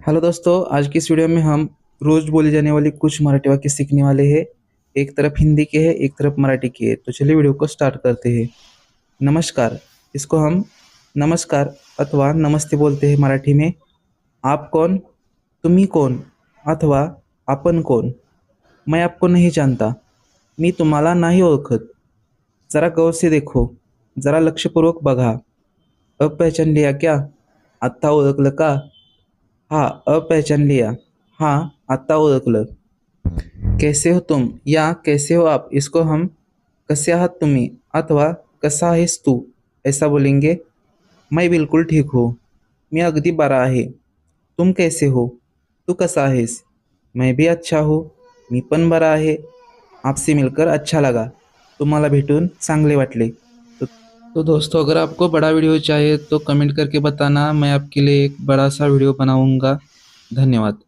Hello दोस्तों, आज की इस वीडियो में हम रोज बोली जाने वाली कुछ मराठी वाक्य सीखने वाले हैं। एक तरफ हिंदी के हैं, एक तरफ मराठी के हैं। तो चलिए वीडियो को स्टार्ट करते हैं। नमस्कार, इसको हम नमस्कार अथवा नमस्ते बोलते हैं मराठी में। आप कौन? तुम्ही कौन? अथवा आपण कोण? मैं आपको नहीं जानता, मी तुम्हाला नाही ओळखत। जरा गौर से देखो, जरा लक्षपूर्वक बघा। अब पहचान लिया क्या? आत्ता ओळखलं का? हाँ, अब पहचान लिया। हाँ, आता ओळखलं। कैसे हो तुम या कैसे हो आप, इसको हम कसे आहात तुम्ही अथवा कसा आहेस तू ऐसा बोलेंगे। मैं बिल्कुल ठीक हूँ, मी अगदी बरा आहे। तुम कैसे हो? तू कसा आहेस? मैं भी अच्छा हूँ, मी पण बरा आहे। आपसे मिलकर अच्छा लगा, तुम्हाला भेटून चांगले वाटले। तो दोस्तों, अगर आपको बड़ा वीडियो चाहिए तो कमेंट करके बताना, मैं आपके लिए एक बड़ा सा वीडियो बनाऊंगा। धन्यवाद।